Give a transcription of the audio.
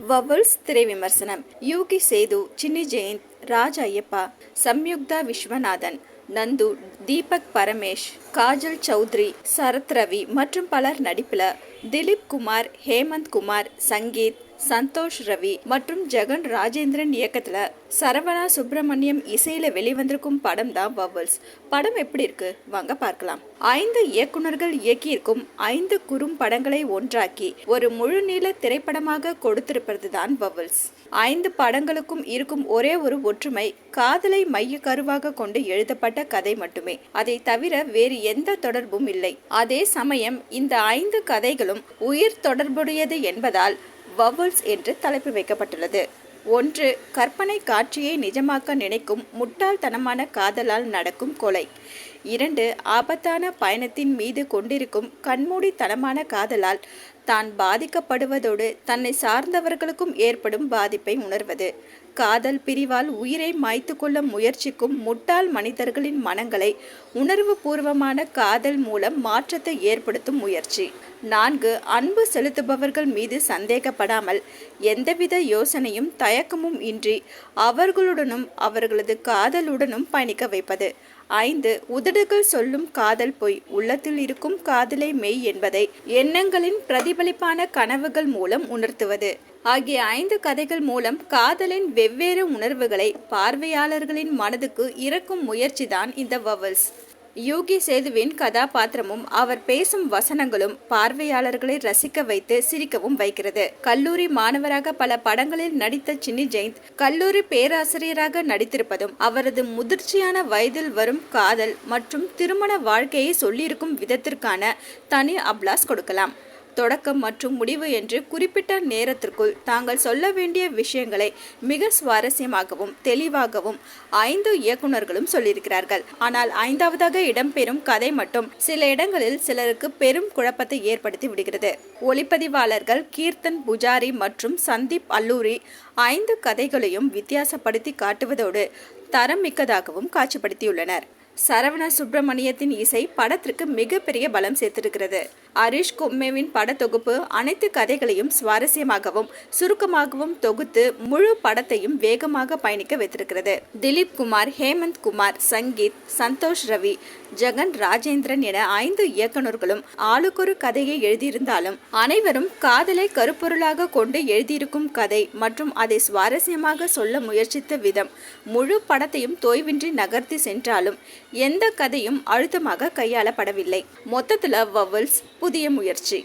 Vowels திரை விமர்சனம். யூகி சேது, சின்னி ஜெயந்த், ராஜ் ஐயப்பா, சம்யுக்தா விஸ்வநாதன், நந்து, தீபக் பரமேஷ், காஜல் சௌத்ரி, சரத் ரவி மற்றும் பலர் நடிப்பில் திலீப் குமார், ஹேமந்த் குமார், சங்கீத், சந்தோஷ் ரவி மற்றும் ஜெகன் ராஜேந்திரன் இயக்கத்துல சரவணா சுப்பிரமணியம் இசையில வெளிவந்திருக்கும் படம் தான் வவல்ஸ். படம் எப்படி இருக்கு வாங்க பார்க்கலாம். 5 இயக்குனர்கள் இயக்கியிருக்கும் 5 குறும்படங்களை ஒன்றாக்கி ஒரு முழு நீள திரைப்படமாக கொடுத்திருப்பது தான் வவல்ஸ். 5 படங்களுக்கும் இருக்கும் ஒரே ஒரு ஒற்றுமை, காதலை மைய கருவாக கொண்டு எழுதப்பட்ட கதை மட்டுமே. அதை தவிர வேறு எந்த தொடர்பும் இல்லை. அதே சமயம் இந்த 5 கதைகளும் உயிர் தொடர்புடையது என்பதால் வவல்ஸ் என்று தலைப்பு வைக்கப்பட்டுள்ளது. 1. கற்பனை காட்சியை நிஜமாக்க நினைக்கும் முட்டாள்தனமான காதலால் நடக்கும் கொலை. 2. ஆபத்தான பயணத்தின் மீது கொண்டிருக்கும் கண்மூடித்தனமான காதலால் தான் பாதிக்கப்படுவதோடு தன்னை சார்ந்தவர்களுக்கும் ஏற்படும் பாதிப்பை உணர்வது. காதல் பிரிவால் உயிரை மாய்த்து கொள்ள முயற்சிக்கும் முட்டாள் மனிதர்களின் மனங்களை உணர்வு பூர்வமான காதல் மூலம் மாற்றத்தை ஏற்படுத்தும் முயற்சி. 4. அன்பு செலுத்துபவர்கள் மீது சந்தேகப்படாமல் எந்தவித யோசனையும் தயக்கமும் இன்றி அவர்களுடனும் அவர்களது காதலுடனும் பயணிக்க வைப்பது. 5. உதடுகள் சொல்லும் காதல் பொய், உள்ளத்தில் இருக்கும் காதலை மெய் என்பதை எண்ணங்களின் பிரதிபலிப்பான கனவுகள் மூலம் உணர்த்துவது. ஆகிய 5 கதைகள் மூலம் காதலின் வெவ்வேறு உணர்வுகளை பார்வையாளர்களின் மனதுக்கு இறக்கும் முயற்சிதான் இந்த வவல்ஸ். யூகி சேதுவின் கதாபாத்திரமும் அவர் பேசும் வசனங்களும் பார்வையாளர்களை ரசிக்க வைத்து சிரிக்கவும் வைக்கிறது. கல்லூரி மாணவராக பல படங்களில் நடித்த சின்னி ஜெயந்த் கல்லூரி பேராசிரியராக நடித்திருப்பதும் அவரது முதிர்ச்சியான வயதில் வரும் காதல் மற்றும் திருமண வாழ்க்கையை சொல்லியிருக்கும் விதத்திற்கான தனி அப்ளாஸ் கொடுக்கலாம். தொடக்கம் மற்றும் முடிவு என்று குறிப்பிட்ட நேரத்திற்குள் தாங்கள் சொல்ல வேண்டிய விஷயங்களை மிக சுவாரஸ்யமாகவும் தெளிவாகவும் 5 இயக்குனர்களும் சொல்லியிருக்கிறார்கள். ஆனால் 5வதாக இடம்பெறும் கதை மட்டும் சில இடங்களில் சிலருக்கு பெரும் குழப்பத்தை ஏற்படுத்தி விடுகிறது. ஒளிப்பதிவாளர்கள் கீர்த்தன் புஜாரி மற்றும் சந்தீப் அல்லூரி 5 கதைகளையும் வித்தியாசப்படுத்தி காட்டுவதோடு தரம் மிக்கதாகவும் காட்சிப்படுத்தியுள்ளனர். சரவணா சுப்பிரமணியத்தின் இசை படத்திற்கு மிகப்பெரிய பலம் சேர்த்திருக்கிறது. ஹரிஷ் கொம்மெவின் படத்தொகுப்பு அனைத்து கதைகளையும் சுவாரஸ்யமாகவும் சுருக்கமாகவும் தொகுத்து முழு படத்தையும் வேகமாக பயணிக்க வைத்திருக்கிறது. திலீப் குமார், ஹேமந்த் குமார், சங்கீத், சந்தோஷ் ரவி, ஜெகன் ராஜேந்திரன் என 5 இயக்குனர்களும் ஆளுக்கொரு கதையை எழுதியிருந்தாலும் அனைவரும் காதலை கருப்பொருளாக கொண்டு எழுதியிருக்கும் கதை மற்றும் அதை சுவாரஸ்யமாக சொல்ல முயற்சித்த விதம் முழு படத்தையும் தோய்வின்றி நகர்த்தி சென்றாலும் எந்த கதையும் அழுத்தமாக கையாளப்படவில்லை. மொத்தத்துல வவல்ஸ் புதிய முயற்சி.